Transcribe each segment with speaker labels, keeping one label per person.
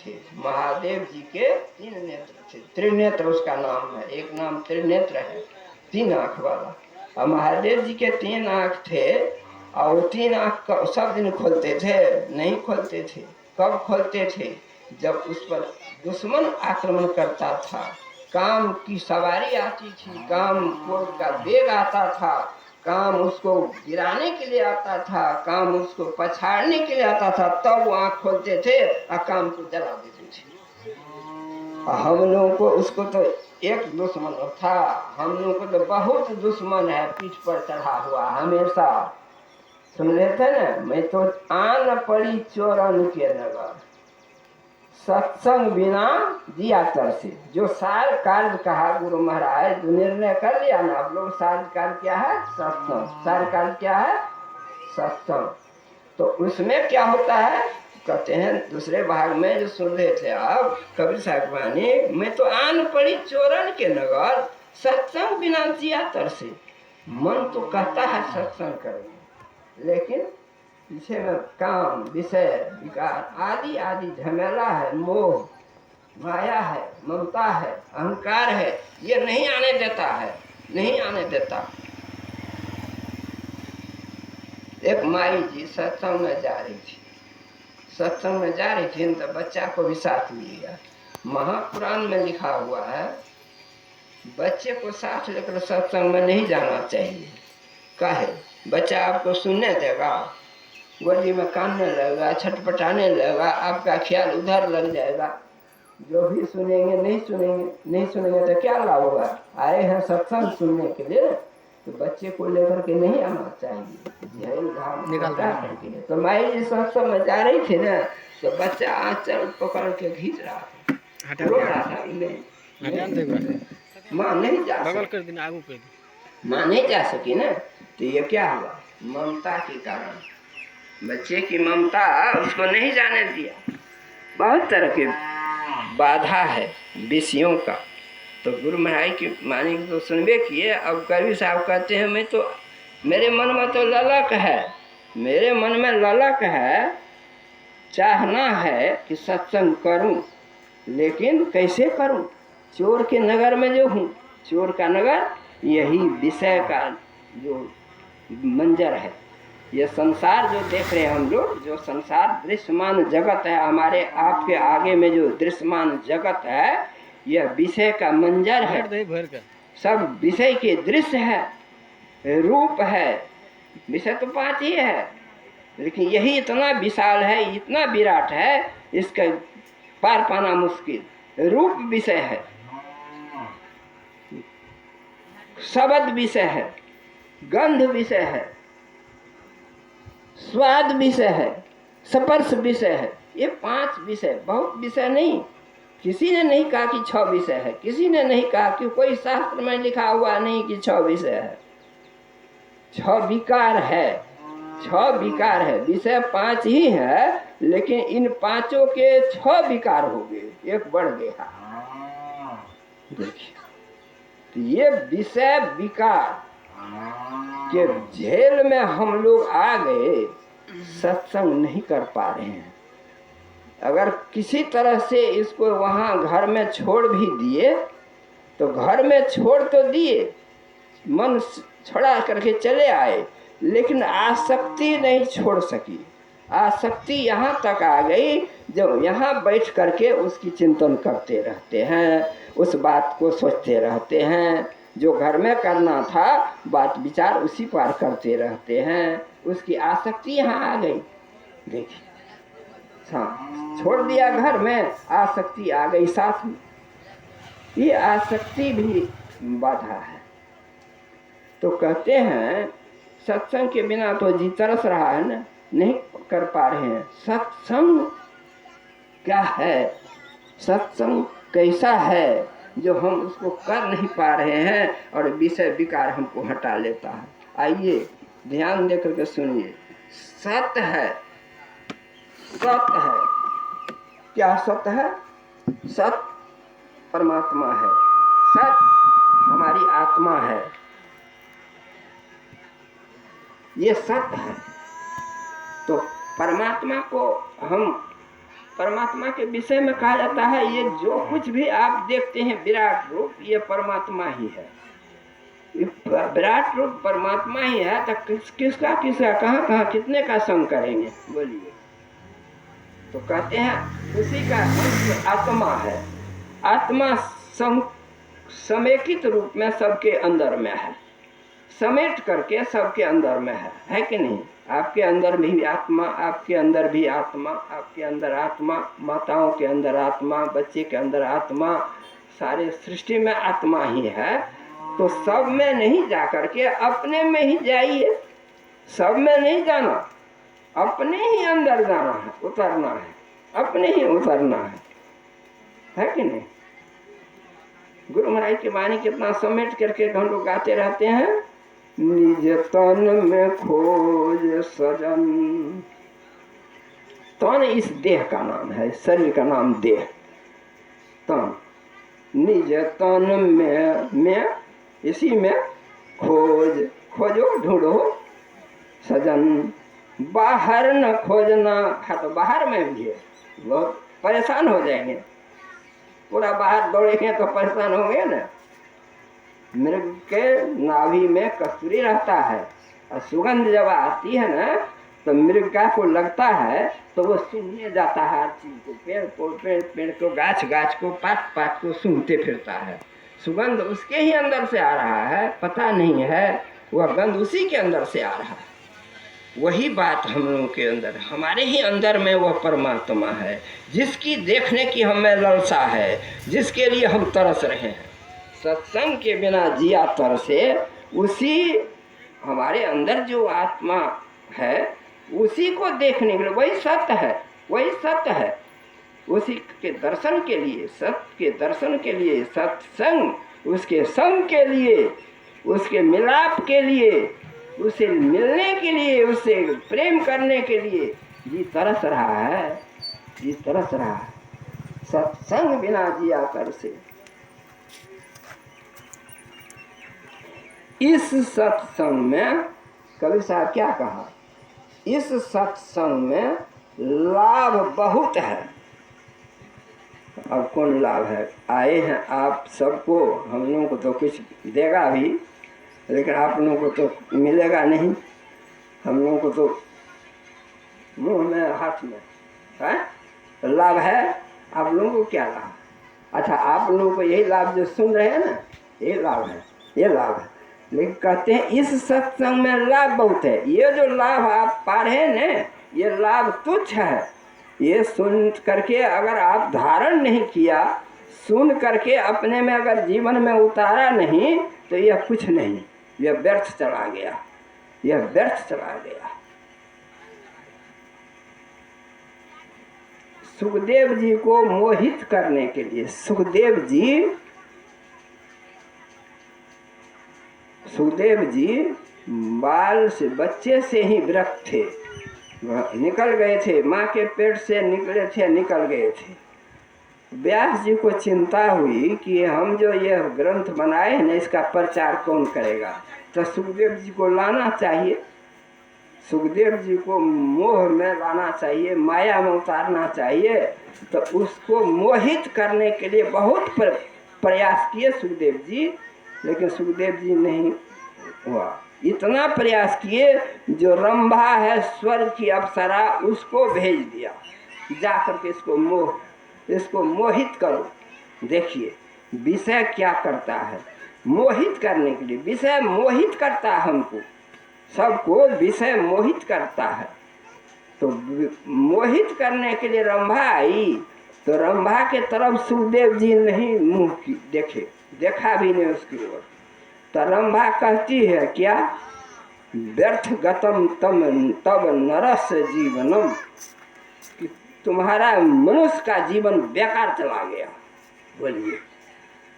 Speaker 1: थे। महादेव जी के 3 नेत्र थे, त्रिनेत्र उसका नाम है। एक नाम त्रिनेत्र है, 3 आंख वाला। और महादेव जी के 3 आंख थे और वो 3 आंख सब दिन खोलते थे? नहीं खोलते थे। कब खोलते थे? जब उस पर दुश्मन आक्रमण करता था, काम की सवारी आती थी, काम का वेग आता था, काम उसको गिराने के लिए आता था, काम उसको पछाड़ने के लिए आता था, तब वो आंख खोलते थे और काम को जला देते थे। हम लोगों को उसको तो एक दुश्मन था, हम लोगों को तो बहुत दुश्मन है पीठ पर चढ़ा हुआ हमेशा। सुन रहे थे ना, मैं तो आन पड़ी चोरन के नगर, सत्संग बिना दिया तर से। जो सार कार्य कहा गुरु महाराज, जो निर्णय कर लिया ना आप लोग, सार कार्य क्या है? सत्संग। सार कार्य क्या है? सत्संग। तो उसमें क्या होता है? कहते हैं दूसरे भाग में जो सुन रहे थे आप कबीर साहब वाणी, मैं तो आन पड़ी चोरन के नगर, सत्संग बिना दिया तर से। मन तो कहता है सत्संग करेंगे, लेकिन पीछे में काम, विषय, विकार आदि आदि झमेला है, मोह, माया है, ममता है, अहंकार है, ये नहीं आने देता है, नहीं आने देता। एक माई जी सत्संग में जा रही थी, सत्संग में जा रही थी तो बच्चा को भी साथ लिया। महापुराण में लिखा हुआ है बच्चे को साथ लेकर सत्संग में नहीं जाना चाहिए। काहे? बच्चा आपको सुनने देगा, गोदी में कानने लगेगा, छटपटाने लगेगा, आपका ख्याल उधर लग जाएगा। जो भी सुनेंगे नहीं सुनेंगे, नहीं सुनेंगे तो क्या लाभ होगा? आए हैं सत्संग सुनने के लिए, तो बच्चे को लेकर के नहीं आना चाहिए। निकाल करके तो माई जी सत्संग में जा रही थी ना, तो बच्चा आंचल पकड़ के खींच रहा था, रो रहा था। माँ नहीं जा सकी, माँ नहीं जा सकी ना, तो ये क्या हुआ? ममता के कारण, बच्चे की ममता उसको नहीं जाने दिया। बहुत तरह की बाधा है विषयों का। तो गुरु महाराज की वाणी तो सुनबे किए। अब कबीर साहब कहते हैं मैं तो, मेरे मन में तो ललक है, मेरे मन में ललक है, चाहना है कि सत्संग करूं, लेकिन कैसे करूं? चोर के नगर में जो हूं, चोर का नगर, यही विषय का जो मंजर है, ये संसार जो देख रहे हैं हम लोग, जो संसार दृश्यमान जगत है, हमारे आपके आगे में जो दृश्यमान जगत है, यह विषय का मंजर है। सब विषय के दृश्य है, रूप है। विषय तो 5 ही है, लेकिन यही इतना विशाल है, इतना विराट है, इसका पार पाना मुश्किल। रूप विषय है, शब्द विषय है, गंध विषय है, स्वाद विषय है, स्पर्श विषय है। ये 5 विषय, बहुत विषय नहीं। किसी ने नहीं कहा कि 6 विषय है, किसी ने नहीं कहा कि कोई शास्त्र में लिखा हुआ नहीं कि 6 विषय है। 6 विकार है, 6 विकार है। विषय 5 ही है, लेकिन इन 5 के 6 विकार हो गए, एक बढ़ गया। देखिए, तो ये विषय विकार के झेल में हम लोग आ गए, सत्संग नहीं कर पा रहे हैं। अगर किसी तरह से इसको वहाँ घर में छोड़ भी दिए, तो घर में छोड़ तो दिए, मन छोड़ा करके चले आए, लेकिन आसक्ति नहीं छोड़ सकी। आसक्ति यहाँ तक आ गई, जब यहाँ बैठ करके उसकी चिंतन करते रहते हैं, उस बात को सोचते रहते हैं, जो घर में करना था बात विचार उसी पर करते रहते हैं, उसकी आसक्ति यहाँ आ गई। देखिए, हाँ, छोड़ दिया घर में, आसक्ति आ गई साथ में। ये आसक्ति भी बाधा है। तो कहते हैं सत्संग के बिना तो जी तरस रहा है ना, नहीं कर पा रहे हैं। सत्संग क्या है, सत्संग कैसा है, जो हम उसको कर नहीं पा रहे हैं और विषय विकार हमको हटा लेता है। आइए ध्यान देकर के सुनिए। सत्य है, सत्य है। क्या सत्य है? सत्य परमात्मा है, सत्य हमारी आत्मा है, ये सत्य है। तो परमात्मा को हम परमात्मा के विषय में कहा जाता है ये जो कुछ भी आप देखते हैं विराट रूप, ये परमात्मा ही है। विराट रूप परमात्मा ही है, तो किसका कहाँ कहाँ कितने का संग करेंगे बोलिए। तो कहते हैं उसी का अंश आत्मा है। आत्मा समेकित रूप में सबके अंदर में है, समेट करके सबके अंदर में है कि नहीं? आपके अंदर भी आत्मा, आपके अंदर भी आत्मा, आपके अंदर आत्मा, माताओं के अंदर आत्मा, बच्चे के अंदर आत्मा, सारे सृष्टि में आत्मा ही है। तो सब में नहीं जा करके अपने में ही जाइए। सब में नहीं जाना, अपने ही अंदर जाना है, उतरना है, अपने ही उतरना है कि नहीं? गुरु महाराज की वाणी कितना समेट करके हम लोग गाते रहते हैं, निज तन में खोज सजन। तन इस देह का नाम है, शरीर का नाम देह। तन, निज तन में इसी में खोजो ढूंढो सजन। बाहर न खोजना है, तो बाहर में भी है, बहुत परेशान हो जाएंगे। पूरा बाहर दौड़ेंगे तो परेशान होंगे ना। मृग के नाभि में कस्तूरी रहता है, और सुगंध जब आती है ना तो मृगा को लगता है तो वो सूंघने जाता है हर चीज को, पेड़ को, गाछ को, पात को सूंघते फिरता है। सुगंध उसके ही अंदर से आ रहा है, पता नहीं है वह गंध उसी के अंदर से आ रहा है। वही बात हम लोगों के अंदर, हमारे ही अंदर में वह परमात्मा है, जिसकी देखने की हमें लालसा है, जिसके लिए हम तरस रहे हैं। सत्संग के बिना जिया तरसे, उसी हमारे अंदर जो आत्मा है उसी को देखने के लिए, वही सत्य है, वही सत्य है। उसी के दर्शन के लिए, सत्य के दर्शन के लिए, सत्संग, उसके संग के लिए, उसके मिलाप के लिए, उसे मिलने के लिए, उससे प्रेम करने के लिए जी तरस रहा है, जी तरस रहा है। सत्संग बिना जिया तरसे। इस सत्संग में कवि साहब क्या कहा, इस सत्संग में लाभ बहुत है। अब कौन लाभ है? आए हैं आप सबको, हम लोगों को तो कुछ देगा भी, लेकिन आप लोगों को तो मिलेगा नहीं। हम लोगों को तो मुंह में हाथ में है लाभ है। आप लोगों को क्या लाभ? अच्छा, आप लोगों को यही लाभ जो सुन रहे हैं ना, ये लाभ है, ये लाभ है। लेकिन कहते हैं इस सत्संग में लाभ बहुत है। ये जो लाभ आप पा रहे हैं ना, ये लाभ तुच्छ है। ये सुन करके अगर आप धारण नहीं किया, सुन करके अपने में अगर जीवन में उतारा नहीं, तो यह कुछ नहीं, यह व्यर्थ चला गया, यह व्यर्थ चला गया। सुखदेव जी को मोहित करने के लिए, सुखदेव जी बाल से, बच्चे से ही विरक्त थे, निकल गए थे, माँ के पेट से निकले थे, निकल गए थे। व्यास जी को चिंता हुई कि हम जो यह ग्रंथ बनाए हैं ना, इसका प्रचार कौन करेगा? तो सुखदेव जी को लाना चाहिए, सुखदेव जी को मोह में लाना चाहिए, माया में उतारना चाहिए। तो उसको मोहित करने के लिए बहुत प्रयास किए सुखदेव जी, लेकिन सुखदेव जी नहीं हुआ। इतना प्रयास किए, जो रंभा है स्वर्ग की अप्सरा, उसको भेज दिया, जाकर के इसको मोहित करो। देखिए विषय क्या करता है, मोहित करने के लिए। विषय मोहित करता है हमको, सबको विषय मोहित करता है। तो मोहित करने के लिए रंभा आई, तो रंभा के तरफ सुखदेव जी नहीं मुंह की देखे, देखा भी नहीं उसकी ओर। तो रंभा कहती है क्या, व्यर्थ गतम तब नरस जीवनम, कि तुम्हारा मनुष्य का जीवन बेकार चला गया। बोलिए,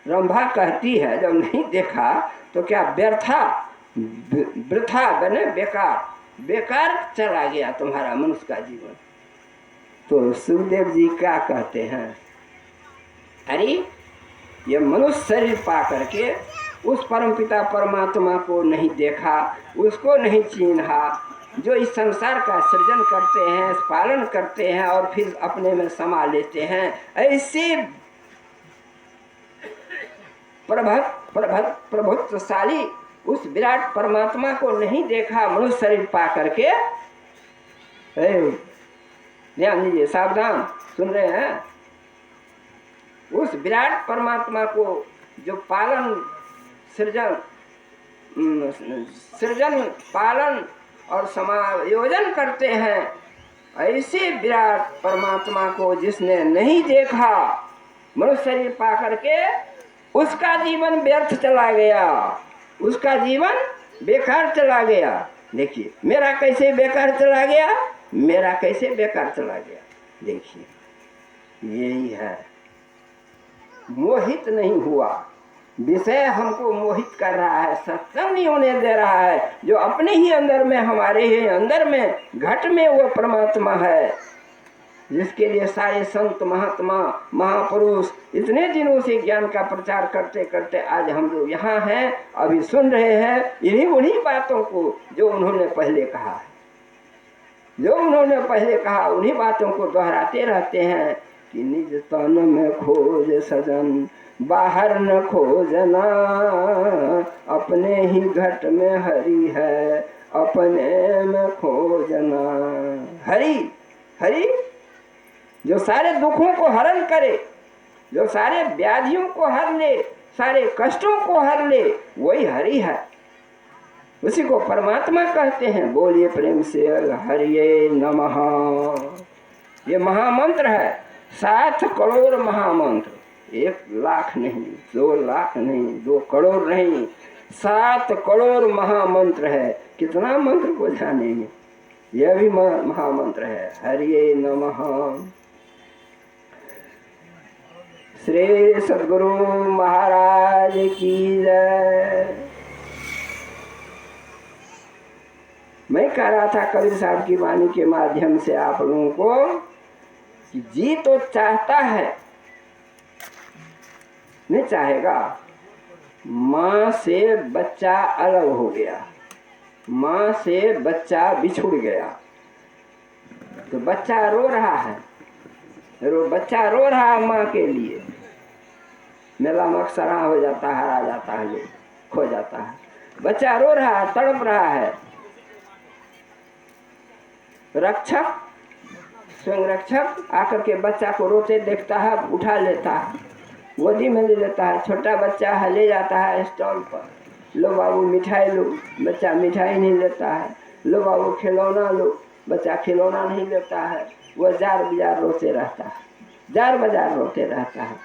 Speaker 1: रंभा कहती है जब नहीं देखा तो क्या व्यर्था, वृथा बने, बेकार चला गया तुम्हारा मनुष्य का जीवन। तो सुखदेव जी क्या कहते हैं, अरे ये मनुष्य शरीर पा करके उस परमपिता परमात्मा को नहीं देखा, उसको नहीं चिन्हा, जो इस संसार का सृजन करते हैं, पालन करते हैं और फिर अपने में समा लेते हैं, ऐसे प्रभुत्वशाली उस विराट परमात्मा को नहीं देखा मनुष्य शरीर पा करके। ध्यान दीजिए, सावधान, सुन रहे हैं? उस विराट परमात्मा को जो पालन सृजन पालन और समायोजन करते हैं, ऐसे विराट परमात्मा को जिसने नहीं देखा मनुष्य शरीर पा करके, उसका जीवन व्यर्थ चला गया, उसका जीवन बेकार चला गया। देखिए मेरा कैसे बेकार चला गया, मेरा कैसे बेकार चला गया। देखिए यही है, मोहित नहीं हुआ, विषय हमको मोहित कर रहा है, सत्संग नहीं होने दे रहा है। जो अपने ही अंदर में, हमारे ही अंदर में, घट में वो परमात्मा है, जिसके लिए सारे संत महात्मा महापुरुष इतने दिनों से ज्ञान का प्रचार करते करते आज हम लोग यहाँ हैं, अभी सुन रहे हैं इन्हीं उन्हीं बातों को जो उन्होंने पहले कहा है, जो उन्होंने पहले कहा उन्हीं बातों को दोहराते रहते हैं कि निज तन में खोज सजन, बाहर न खोजना, अपने ही घट में हरि है, अपने में खोजना। हरि हरि जो सारे दुखों को हरण करे, जो सारे व्याधियों को हर ले, सारे कष्टों को हर ले, वही हरि है, उसी को परमात्मा कहते हैं। बोलिए प्रेम से हरिये नमः। ये महामंत्र है, 7 करोड़ महामंत्र, 1 लाख नहीं, 2 लाख नहीं, 2 करोड़ नहीं, 7 करोड़ महामंत्र है। कितना मंत्र को जानेंगे, यह भी महामंत्र है। हरिये नमः। श्री सद्गुरु महाराज की जय। मैं कह रहा था कबीर साहब की वाणी के माध्यम से आप लोगों को कि जी तो चाहता है, नहीं चाहेगा। माँ से बच्चा अलग हो गया, माँ से बच्चा बिछुड़ गया, तो बच्चा रो रहा है, बच्चा रो रहा है माँ के लिए। मेला में अक्सर हो जाता है, आ जाता है, लोग खो जाता है, बच्चा रो रहा है, तड़प रहा है। रक्षक, स्वयं रक्षक आकर के बच्चा को रोते देखता है, उठा लेता है, गोदी में ले लेता है। छोटा बच्चा है, ले जाता है स्टॉल पर, लो बाबू मिठाई लो, बच्चा मिठाई नहीं लेता है। लो बाबू खिलौना लो, बच्चा खिलौना नहीं लेता है। वो जार बाजार रोते रहता है, जार बाजार रोते रहता है।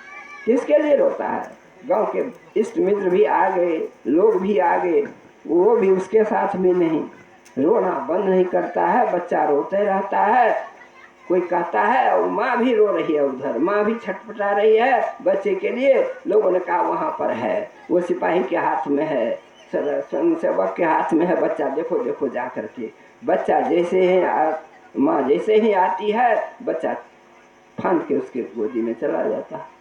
Speaker 1: किसके लिए रोता है? गांव के इष्ट मित्र भी आ गए, लोग भी आ गए, वो भी उसके साथ भी नहीं, रोना बंद नहीं करता है, बच्चा रोते रहता है। कोई कहता है, और माँ भी रो रही है, उधर माँ भी छटपटा रही है बच्चे के लिए। लोगों ने कहा वहाँ पर है, वो सिपाही के हाथ में है, स्वयं सेवक के हाथ में है, बच्चा देखो देखो जा करके। बच्चा जैसे ही माँ जैसे ही आती है, बच्चा फांद के उसके गोदी में चला जाता है।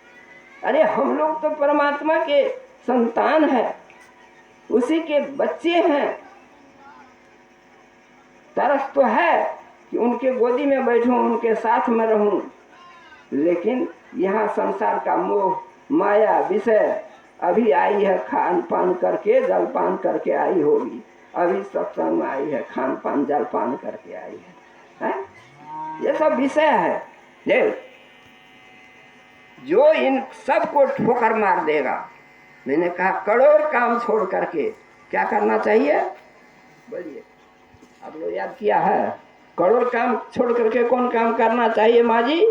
Speaker 1: अरे हम लोग तो परमात्मा के संतान है, उसी के बच्चे हैं। तरस तो है कि उनके गोदी में बैठूं, उनके साथ में रहूं, लेकिन यहाँ संसार का मोह माया विषय अभी आई है, खान पान करके जलपान करके आई होगी, अभी सत्संग में आई है, खान पान जलपान करके आई है? ये सब विषय है। देख, जो इन सब को ठोकर मार देगा, मैंने कहा करोड़ काम छोड़ करके क्या करना चाहिए? बोलिए, आप लोग याद किया है? करोड़ काम छोड़ करके कौन काम करना चाहिए माँ जी?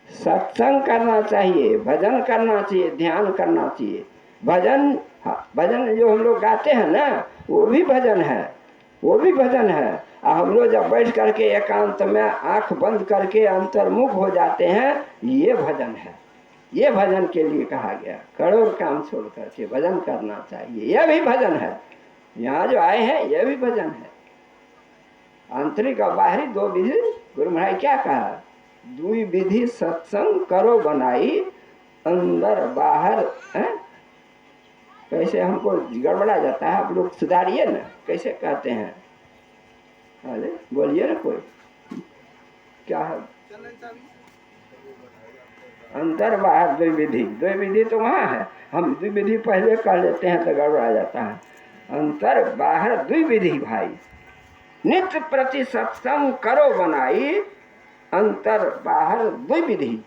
Speaker 1: सत्संग करना चाहिए, भजन करना चाहिए, ध्यान करना चाहिए। भजन, भजन जो हम लोग गाते हैं ना, वो भी भजन है, वो भी भजन है। हम लोग जब बैठ करके एकांत में आंख बंद करके अंतर्मुख हो जाते हैं, ये भजन है। ये भजन के लिए कहा गया, करोड़ काम छोड़ करके भजन करना चाहिए, यह भी भजन है। यहाँ जो आए हैं ये भी भजन है। आंतरिक और बाहरी 2 विधि गुरु महाराज क्या कहा? 2 विधि सत्संग करो बनाई, अंदर बाहर है? कैसे हमको गड़बड़ा जाता है, आप लोग सुधारिए ना, कैसे कहते हैं? अरे बोलिए ना कोई, क्या है? अंतर बाहर द्विविधि, द्विविधि तो वहाँ है, हम द्विविधि पहले कर लेते हैं तो गड़बड़ा जाता है। अंतर बाहर द्विविधि भाई, नित्य प्रति सत्संग करो बनाई, अंतर बाहर द्विविधि।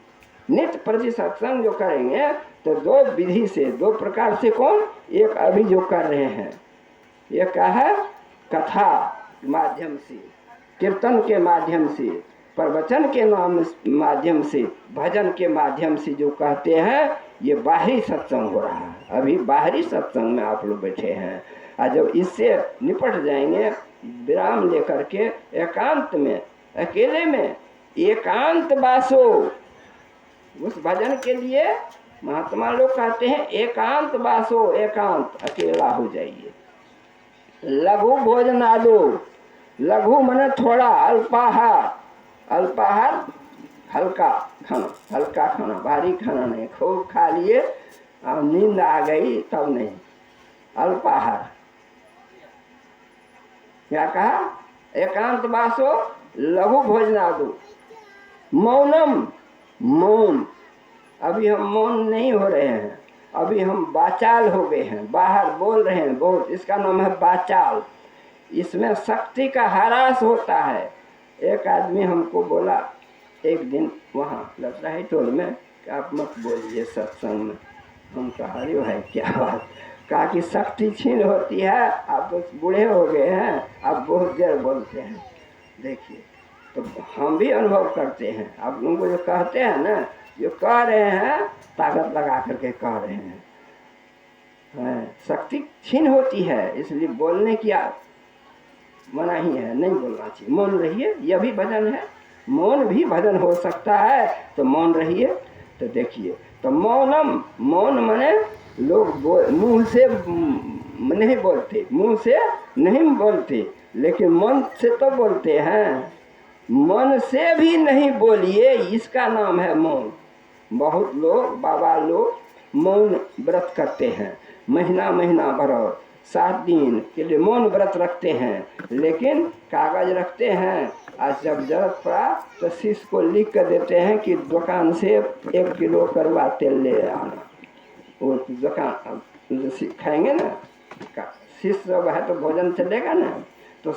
Speaker 1: नित्य प्रति सत्संग जो करेंगे तो दो विधि से, दो प्रकार से। कौन? एक अभी जो कर रहे हैं, ये क्या है? कथा माध्यम से, कीर्तन के माध्यम से, प्रवचन के नाम माध्यम से, भजन के माध्यम से जो कहते हैं, ये बाहरी सत्संग हो रहा है। अभी बाहरी सत्संग में आप लोग बैठे हैं, और जब इससे निपट जाएंगे विराम लेकर के, एकांत में, अकेले में, एकांत बासो, उस भजन के लिए महात्मा लोग कहते हैं एकांत बासो, एकांत अकेला हो जाइए। लघु भोजन आदो, लघु मने थोड़ा, अल्पाहार, अल्पाहार हल्का खाना, हल्का खाना, भारी खाना नहीं। खूब खा लिए और नींद आ गई तब नहीं, अल्पाहार। क्या कहा? एकांत बासो लघु भोजनादो, मौनम, मौन। अभी हम मौन नहीं हो रहे हैं, अभी हम बाचाल हो गए हैं, बाहर बोल रहे हैं बहुत, इसका नाम है बाचाल। इसमें शक्ति का ह्रास होता है। एक आदमी हमको बोला एक दिन वहाँ लतराही टोल में कि आप मत बोलिए सत्संग में। हम कहा अरे भाई क्या बात? कहा कि शक्ति छीन होती है, आप तो बूढ़े हो गए हैं, आप बहुत देर बोलते हैं। देखिए, तो हम भी अनुभव करते हैं, आप लोगों को जो कहते हैं ना, जो कह रहे हैं ताकत लगा करके कह रहे हैं, शक्ति छीन होती है, इसलिए बोलने की मना ही है, नहीं बोलना चाहिए। मौन रहिए, यह भी भजन है, मौन भी भजन हो सकता है, तो मौन रहिए। तो देखिए, तो मौनम, मौन माने लोग मुंह से नहीं बोलते, मुंह से नहीं बोलते, लेकिन मन से तो बोलते हैं। मन से भी नहीं बोलिए, इसका नाम है मौन। बहुत लोग, बाबा लोग मौन व्रत करते हैं, महीना महीना भर 7 दिन के लिए मौन व्रत रखते हैं, लेकिन कागज रखते हैं, और जब जरूरत पड़ा तो शिष्य को लिख कर देते हैं कि दुकान से 1 किलो कड़वा तेल ले आना। वो दुकान खाएंगे ना, शिष्य सब है तो भोजन चलेगा ना, तो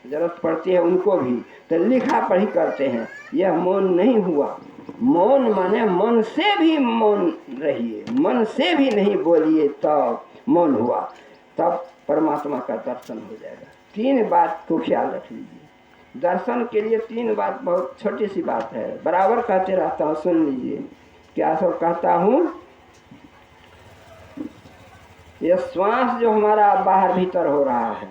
Speaker 1: जरूरत पड़ती है उनको भी, तो लिखा पढ़ी करते हैं। यह मौन नहीं हुआ। मौन माने मन से भी मौन रहिए, मन से भी नहीं बोलिए, तब मौन हुआ, तब परमात्मा का दर्शन हो जाएगा। 3 बात को ख्याल रख लीजिए। दर्शन के लिए 3 बात बहुत छोटी सी बात है, बराबर कहते रहता हूँ, सुन लीजिए। क्या सब कहता हूँ? ये श्वास जो हमारा बाहर भीतर हो रहा है,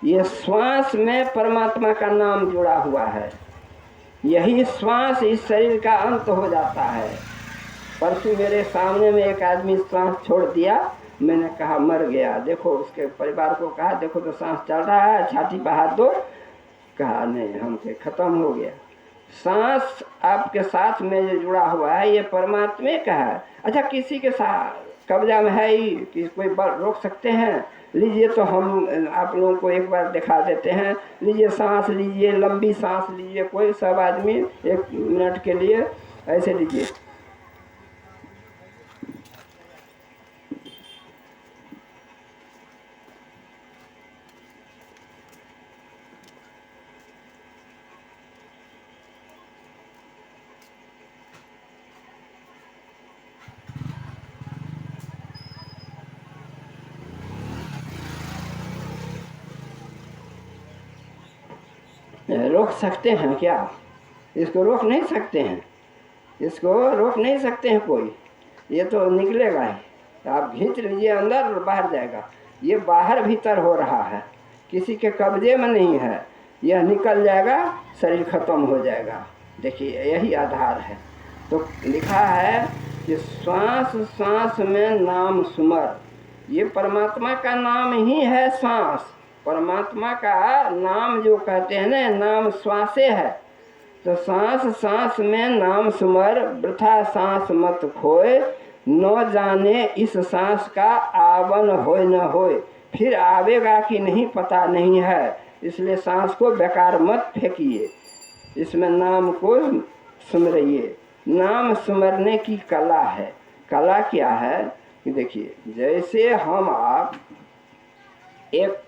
Speaker 1: ये श्वास में परमात्मा का नाम जुड़ा हुआ है। यही श्वास इस शरीर का अंत हो जाता है। परसों मेरे सामने में एक आदमी श्वास छोड़ दिया, मैंने कहा मर गया। देखो, उसके परिवार को कहा देखो तो सांस चल रहा है, छाती पर हाथ दो। कहा नहीं, हमसे खत्म हो गया। सांस आपके साथ में जो जुड़ा हुआ है, ये परमात्मा का है। अच्छा, किसी के साथ कब्जा में है ही कि कोई रोक सकते हैं? लीजिए, तो हम आप लोगों को एक बार दिखा देते हैं। लीजिए, सांस लीजिए, लंबी सांस लीजिए, कोई सब आदमी 1 मिनट के लिए ऐसे लीजिए। रोक सकते हैं क्या? इसको रोक नहीं सकते हैं, इसको रोक नहीं सकते हैं कोई। ये तो निकलेगा ही, आप खींच लीजिए अंदर और बाहर जाएगा। ये बाहर भीतर हो रहा है, किसी के कब्जे में नहीं है। यह निकल जाएगा, शरीर खत्म हो जाएगा। देखिए, यही आधार है। तो लिखा है कि श्वास श्वास में नाम सुमर। ये परमात्मा का नाम ही है श्वास। परमात्मा का नाम जो कहते हैं ना, नाम श्वासे है। तो सांस सांस में नाम सुमर, वृथा सांस मत खोए, न जाने इस सांस का आवन होए न होए। फिर आवेगा कि नहीं पता नहीं है, इसलिए सांस को बेकार मत फेंकिए, इसमें नाम को सुमरिए। नाम सुमरने की कला है। कला क्या है कि देखिए, जैसे हम आप एक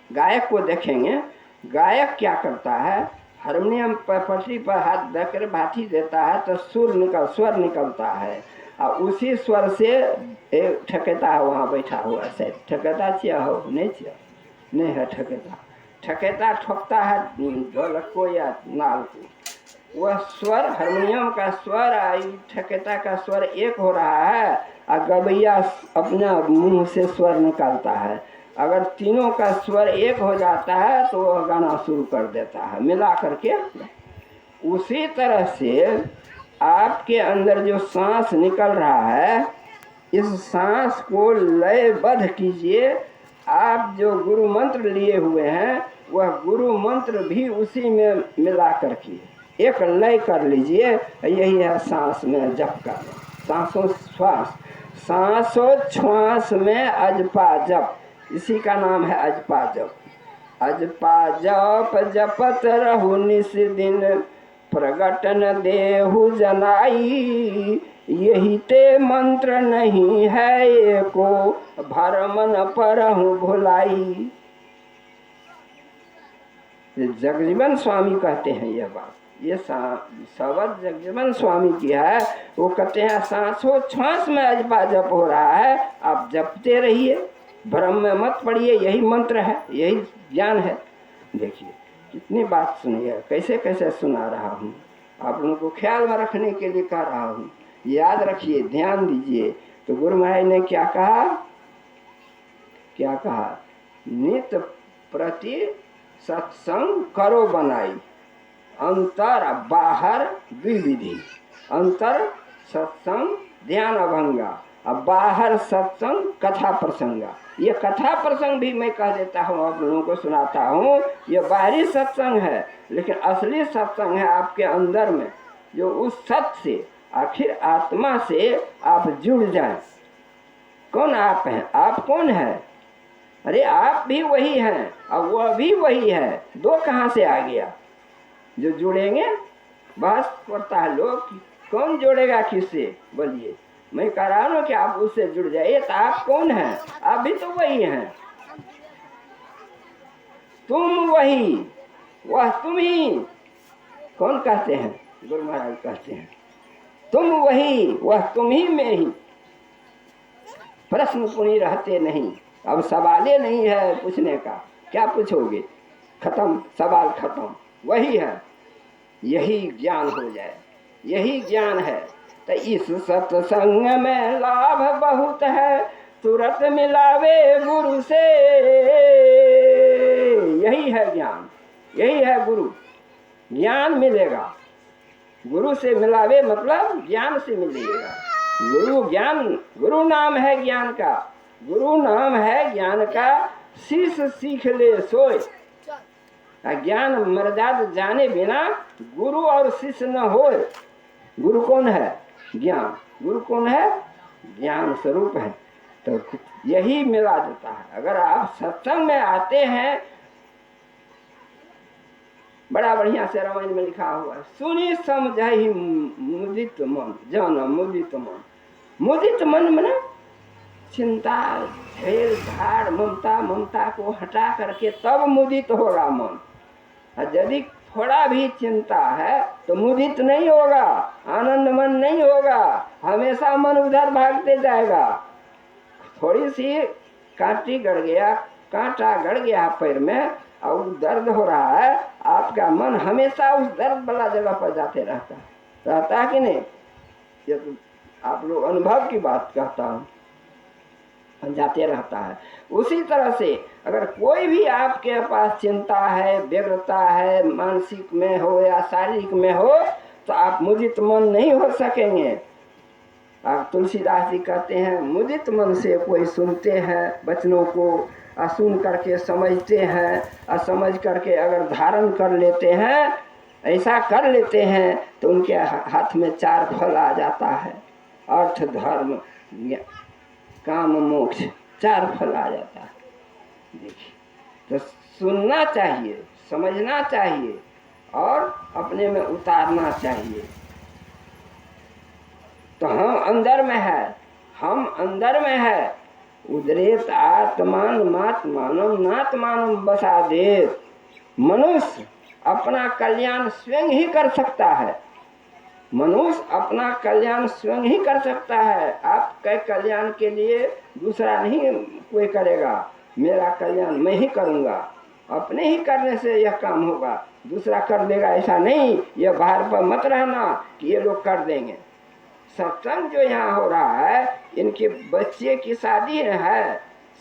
Speaker 1: गायक को देखेंगे, गायक क्या करता है, हारमोनियम पर पटरी पर हाथ रखकर भाती देता है तो स्वर निकलता है, और उसी स्वर से एक ठकेता है वहाँ बैठा हुआ है, ठकेता चिया हो नहीं है, ठकेता ठोकता है ढोलक को या नाल को। वह स्वर हारमोनियम का स्वर ठकेता का स्वर एक हो रहा है, और गवैया अपना मुंह से स्वर निकालता है। अगर तीनों का स्वर एक हो जाता है तो वह गाना शुरू कर देता है मिला करके। उसी तरह से आपके अंदर जो सांस निकल रहा है, इस सांस को लयबद्ध कीजिए। आप जो गुरु मंत्र लिए हुए हैं, वह गुरु मंत्र भी उसी में मिला करके एक लय कर लीजिए। यही है सांस में जप करना, सांसोच्छ्वास में अजपा जप, इसी का नाम है अजपा जप। अजपा जप जपत रहु निस दिन, प्रगटन देहु जनाई। यही ते मंत्र नहीं है एको, भरमन परहु भुलाई। जगजीवन स्वामी कहते हैं यह बात, ये शब्द जगजीवन स्वामी की है। वो कहते हैं सांसोच्छ्वास में अजपा जप हो रहा है, आप जपते रहिए, भ्रम में मत पड़िए। यही मंत्र है, यही ज्ञान है। देखिए कितनी बात सुनी है, कैसे कैसे सुना रहा हूँ, आप लोगों को ख्याल में रखने के लिए कह रहा हूँ। याद रखिए, ध्यान दीजिए। तो गुरु महाराज ने क्या कहा, नित प्रति सत्संग करो बनाई, अंतर बाहर द्विविधि। अंतर सत्संग ध्यान अभंगा, अब बाहर सत्संग कथा प्रसंगा। ये कथा प्रसंग भी मैं कह देता हूँ, आप लोगों को सुनाता हूँ। ये बाहरी सत्संग है, लेकिन असली सत्संग है आपके अंदर में, जो उस सत्य से, आखिर आत्मा से आप जुड़ जाएं। कौन आप हैं? आप कौन है? अरे आप भी वही हैं और वह भी वही है। दो कहाँ से आ गया? जो जुड़ेंगे, बस करता है लोग, कौन जोड़ेगा किससे? बोलिए, मैं कह रहा हूँ कि आप उससे जुड़ जाइए। तो आप कौन हैं? आप भी तो वही हैं। तुम वही, वह तुम ही। कौन कहते हैं? गुरु महाराज कहते हैं, तुम वही, वह तुम ही में ही। प्रश्न पुनी रहते नहीं। अब सवाले नहीं है पूछने का, क्या पूछोगे? खत्म, सवाल खत्म। वही है, यही ज्ञान हो जाए, यही ज्ञान है। तो इस सत्संग में लाभ बहुत है, तुरंत मिलावे गुरु से। यही है ज्ञान, यही है गुरु। ज्ञान मिलेगा, गुरु से मिलावे मतलब ज्ञान से मिलेगा। गुरु ज्ञान, गुरु नाम है ज्ञान का, गुरु नाम है ज्ञान का। शिष्य सीख ले सोए, ज्ञान मर्यादा जाने बिना गुरु और शिष्य न हो। गुरु कौन है? ज्ञान। गुरु कौन है? ज्ञान स्वरूप है। तो यही मिला देता है। अगर आप सत्संग में आते हैं, बड़ा बढ़िया से रामायण में लिखा हुआ है, सुनी समझहि मुदित मन, जान मुदित मन। मुदित मन में चिंता, घेर झाड़, ममता को हटा करके तब मुदित होगा मन। और यदि थोड़ा भी चिंता है तो मुदित नहीं होगा, आनंद मन नहीं होगा, हमेशा मन उधर भागते जाएगा। थोड़ी सी कांटा गड़ गया पैर में और दर्द हो रहा है, आपका मन हमेशा उस दर्द वाला जगह पर जाते रहता है कि नहीं? ये तो आप लोग अनुभव की बात कहता हूँ, जाते रहता है। उसी तरह से अगर कोई भी आपके पास चिंता है, व्यग्रता है, मानसिक में हो या शारीरिक में हो, तो आप मुदित मन नहीं हो सकेंगे। आप तुलसीदास जी कहते हैं, मुदित मन से कोई सुनते हैं वचनों को, और सुन करके समझते हैं, और समझ करके अगर धारण कर लेते हैं, ऐसा कर लेते हैं, तो उनके हाथ में 4 फल आ जाता है। अर्थ, धर्म, काम, मोक्ष, 4 फल आ जाता है। देखिए, तो सुनना चाहिए, समझना चाहिए और अपने में उतारना चाहिए। तो हम अंदर में है, हम अंदर में है। उदरेत आत्मान मात्मानम नात्मानम बसादेत। मनुष्य अपना कल्याण स्वयं ही कर सकता है। मनुष्य अपना कल्याण स्वयं ही कर सकता है। आपके कल्याण के लिए दूसरा नहीं कोई करेगा। मेरा कल्याण मैं ही करूँगा। अपने ही करने से यह काम होगा, दूसरा कर देगा ऐसा नहीं। यह बाहर पर मत रहना कि ये लोग कर देंगे। सत्संग जो यहाँ हो रहा है, इनके बच्चे की शादी है,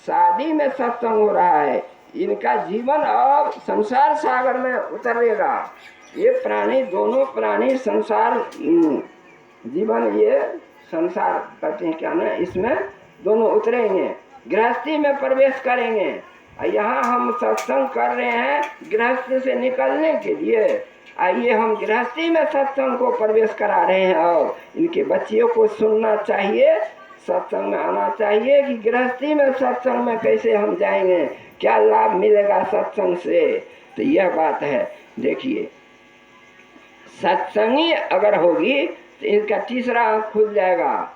Speaker 1: शादी में सत्संग हो रहा है। इनका जीवन अब संसार सागर में उतरेगा। ये प्राणी, दोनों प्राणी संसार जीवन, ये संसार कहते हैं क्या ना, इसमें दोनों उतरेंगे, गृहस्थी में प्रवेश करेंगे। यहाँ हम सत्संग कर रहे हैं गृहस्थी से निकलने के लिए। आइए हम गृहस्थी में सत्संग को प्रवेश करा रहे हैं। और इनके बच्चियों को सुनना चाहिए, सत्संग में आना चाहिए कि गृहस्थी में सत्संग में कैसे हम जाएंगे, क्या लाभ मिलेगा सत्संग से। तो यह बात है। देखिए, सत्संगी अगर होगी तो इनका तीसरा आंख खुल जाएगा।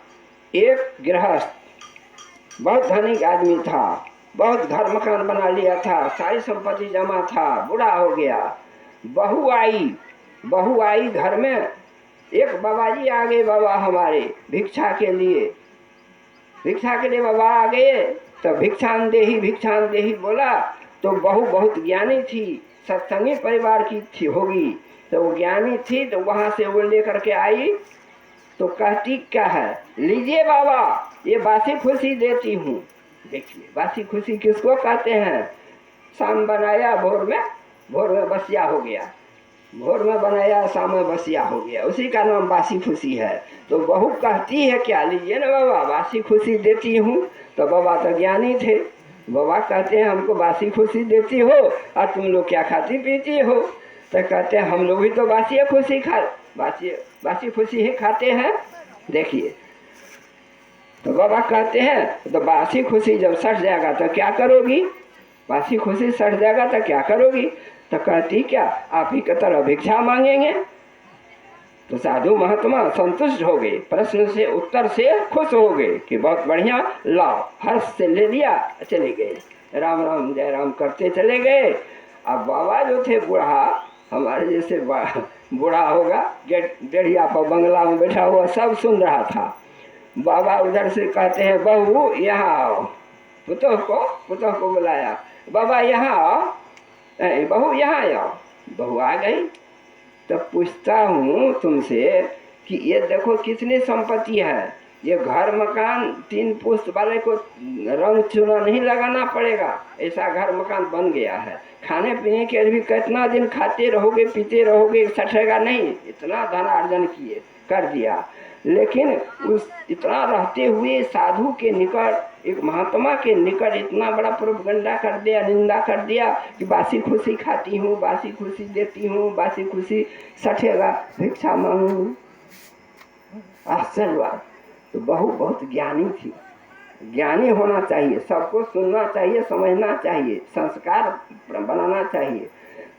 Speaker 1: एक गृहस्थ बहुत धनिक आदमी था, बहुत घर मकान बना लिया था, सारी संपत्ति जमा था, बूढ़ा हो गया। बहू आई घर में। एक बाबा जी आ गए, बाबा हमारे भिक्षा के लिए बाबा आ गए। तो भिक्षान देही बोला। तो बहू बहुत ज्ञानी थी, सत्संगी परिवार की थी होगी, तो वो ज्ञानी थी। तो वहां से वो लेकर के आई। तो कहती क्या है, लीजिए बाबा, ये बासी खुशी देती हूँ। देखिए, बासी खुशी किसको कहते हैं। शाम बनाया, भोर में बसिया हो गया। भोर में बनाया, शाम में बसिया हो गया, उसी का नाम बासी खुशी है। तो बहू कहती है क्या, लीजिए ना बाबा, बासी खुशी देती हूँ। तो बाबा तो ज्ञानी थे। बाबा कहते हैं हमको बासी खुशी देती हो और तुम लोग क्या खाती पीती हो। तो कहते हैं हम लोग भी तो बासी खुशी ही खाते हैं। देखिए, तो बाबा कहते हैं तो बासी खुशी जब सट जाएगा तो क्या करोगी, बासी खुशी सट जाएगा तो क्या करोगी। तो कहती क्या, आप ही की तरह भिक्षा मांगेंगे। तो साधु महात्मा संतुष्ट हो गए, प्रश्न से उत्तर से खुश हो गए कि बहुत बढ़िया, लाओ, हर्ष से ले लिया, चले गए। राम राम जय राम करते चले गए। अब बाबा जो थे बूढ़ा, हमारे जैसे बूढ़ा होगा, डेढ़िया पर बंगला में बैठा हुआ सब सुन रहा था। बाबा उधर से कहते हैं, बहू यहाँ आओ। पुतोह को बुलाया, बाबा यहाँ आओ, बहू यहाँ आओ। बहू आ गई। तो पूछता हूँ तुमसे कि ये देखो कितनी संपत्ति है। ये घर मकान 3 पुश्त वाले को रंग चूना नहीं लगाना पड़ेगा, ऐसा घर मकान बन गया है। खाने पीने के भी कितना दिन खाते रहोगे, पीते रहोगे, सटेगा नहीं, इतना धन अर्जन किए कर दिया। लेकिन उस इतना रहते हुए साधु के निकट, एक महात्मा के निकट इतना बड़ा प्रोपगंडा कर दिया, निंदा कर दिया कि बासी खुशी खाती हूँ, बासी खुशी देती हूँ, बासी खुशी सटेगा, भिक्षा मांगू। आश्चर्य। तो बहू बहुत ज्ञानी थी। ज्ञानी होना चाहिए, सबको सुनना चाहिए, समझना चाहिए, संस्कार बनाना चाहिए।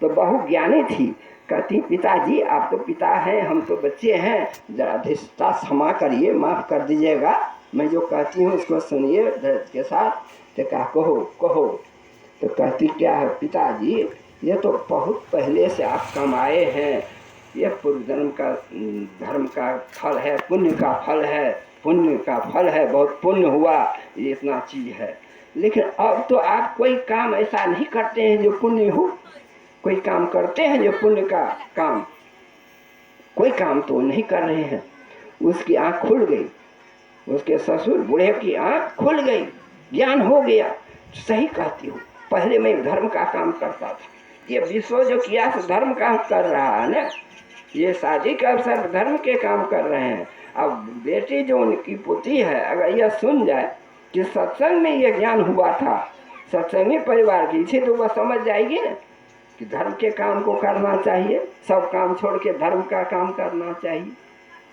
Speaker 1: तो बहू ज्ञानी थी। कहती, पिताजी आप तो पिता हैं, हम तो बच्चे हैं, जरा धीरता क्षमा करिए, माफ़ कर दीजिएगा, मैं जो कहती हूँ उसको सुनिए धैर्य के साथ। तो कहा, कहो। तो कहती क्या है, पिताजी ये तो बहुत पहले से आप कमाए हैं, ये पूर्व जन्म का धर्म का फल है, पुण्य का फल है, बहुत पुण्य हुआ, ये इतना चीज़ है। लेकिन अब तो आप कोई काम ऐसा नहीं करते हैं जो पुण्य हो, कोई काम करते हैं जो पुण्य का काम, कोई काम तो नहीं कर रहे हैं। उसकी आँख खुल गई, उसके ससुर बूढ़े की आँख खुल गई, ज्ञान हो गया। सही कहती हूँ, पहले मैं धर्म का काम करता था, ये विश्व जो किया तो धर्म काम कर रहा है ना, ये शादी के अवसर धर्म के काम कर रहे हैं। अब बेटी जो उनकी पुत्री है, अगर यह सुन जाए कि सत्संग में यह ज्ञान हुआ था, सत्संगी परिवार की थी, तो वह समझ जाएगी ना कि धर्म के काम को करना चाहिए, सब काम छोड़ के धर्म का काम करना चाहिए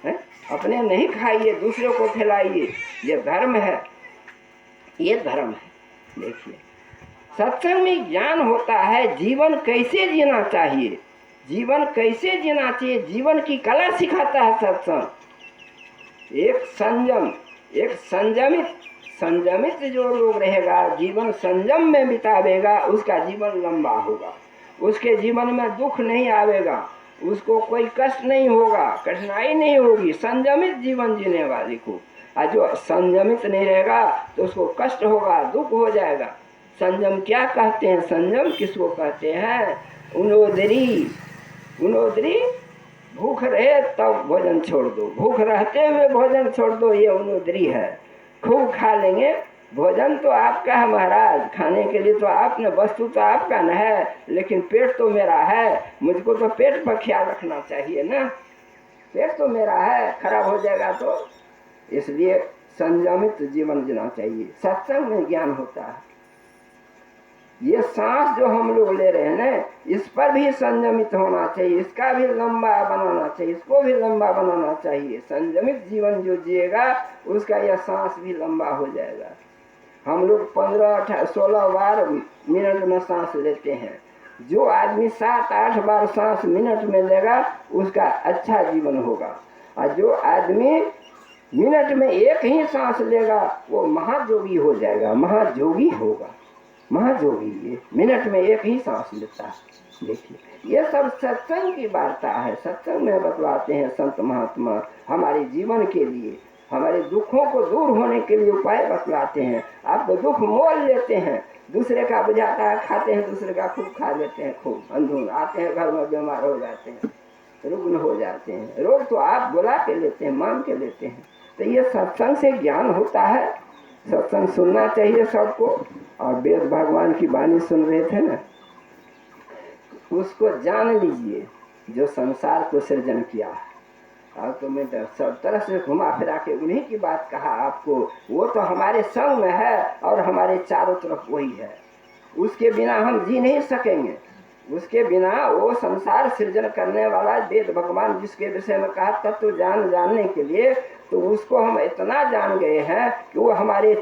Speaker 1: है? अपने नहीं खाइए, दूसरों को खिलाइए, ये धर्म है, ये धर्म है। देखिए, सत्संग में ज्ञान होता है जीवन कैसे जीना चाहिए, जीवन कैसे जीना चाहिए, जीवन की कला सिखाता है सत्संग। एक संयम, एक संयमित जो लोग रहेगा, जीवन संयम में बितावेगा, उसका जीवन लंबा होगा, उसके जीवन में दुख नहीं आवेगा, उसको कोई कष्ट नहीं होगा, कठिनाई नहीं होगी, संयमित जीवन जीने वाले को। और जो संयमित नहीं रहेगा तो उसको कष्ट होगा, दुख हो जाएगा। संयम क्या कहते हैं, संयम किसको कहते हैं? उनोदरी भूख रहे तब भोजन छोड़ दो, भूख रहते हुए भोजन छोड़ दो, ये उनोदरी है। खूब खा लेंगे, भोजन तो आपका है महाराज, खाने के लिए तो आपने, वस्तु तो आपका न है, लेकिन पेट तो मेरा है, मुझको तो पेट पर ख्याल रखना चाहिए ना, पेट तो मेरा है, खराब हो जाएगा तो। इसलिए संयमित जीवन जीना चाहिए। सत्संग में ज्ञान होता है। ये सांस जो हम लोग ले रहे हैं ना, इस पर भी संयमित होना चाहिए, इसका भी लंबा बनाना चाहिए, इसको भी लंबा बनाना चाहिए। संयमित जीवन जो जिएगा उसका यह सांस भी लंबा हो जाएगा। हम लोग 15-16 बार मिनट में सांस लेते हैं, जो आदमी 7-8 बार सांस मिनट में लेगा उसका अच्छा जीवन होगा, और जो आदमी मिनट में एक ही सांस लेगा वो महाजोगी हो जाएगा, महाजोगी होगा, महाजोगी। ये मिनट में एक ही सांस लेता है। देखिए ये सब सत्संग की वार्ता है, सत्संग में बतलाते हैं संत महात्मा हमारे जीवन के लिए, हमारे दुखों को दूर होने के लिए उपाय बतलाते हैं। आप तो दुख मोल लेते हैं, दूसरे का बुझाता है खाते हैं, दूसरे का खूब खा लेते हैं, खूब अंधुन आते हैं, घर में बीमार हो जाते हैं, रुग्ण हो जाते हैं। रोग तो आप बुला के लेते हैं, मान के लेते हैं। तो ये सत्संग से ज्ञान होता है, सत्संग सुनना चाहिए सबको। और वेद भगवान की वाणी सुन रहे थे ना, उसको जान लीजिए जो संसार को सृजन किया है। और तो मैं सब तरह से घुमा फिरा के उन्हीं की बात कहा आपको। वो तो हमारे संग में है और हमारे चारों तरफ वही है, उसके बिना हम जी नहीं सकेंगे। उसके बिना वो संसार सृजन करने वाला वेद भगवान जिसके विषय में कहा तत्व जानने के लिए, तो उसको हम इतना जान गए हैं कि वो हमारे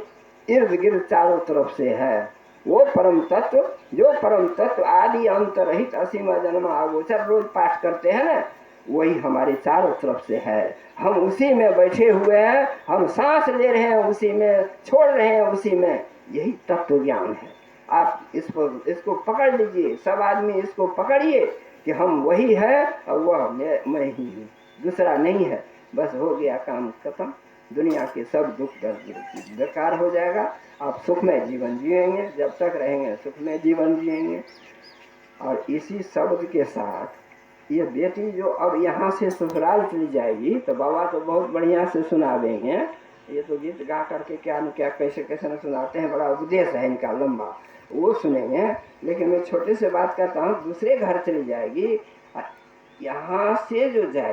Speaker 1: इर्द गिर्द चारों तरफ से है। वो परम तत्व, जो परम तत्व आदि अंत रहित असीम जन्म अगोचर रोज पाठ करते हैं ना, वही हमारे चारों तरफ से है। हम उसी में बैठे हुए हैं, हम सांस ले रहे हैं उसी में, छोड़ रहे हैं उसी में, यही तत्व ज्ञान है। आप इसको पकड़ लीजिए, सब आदमी इसको पकड़िए कि हम वही है और वह मैं ही हूँ, दूसरा नहीं है। बस हो गया काम खत्म, दुनिया के सब दुख दर्द बेकार हो जाएगा। आप सुखमय जीवन जिएंगे, जब तक रहेंगे सुखमय जीवन जिएंगे। और इसी शब्द के साथ ये बेटी जो अब यहाँ से ससुराल चली जाएगी, तो बाबा तो बहुत बढ़िया से सुना देंगे। ये तो गीत गा करके क्या न क्या कैसे कैसे न सुनाते हैं, बड़ा उपदेश है इनका लंबा, वो सुनेंगे। लेकिन मैं छोटे से बात करता हूँ, दूसरे घर चली जाएगी, यहाँ से जो जाए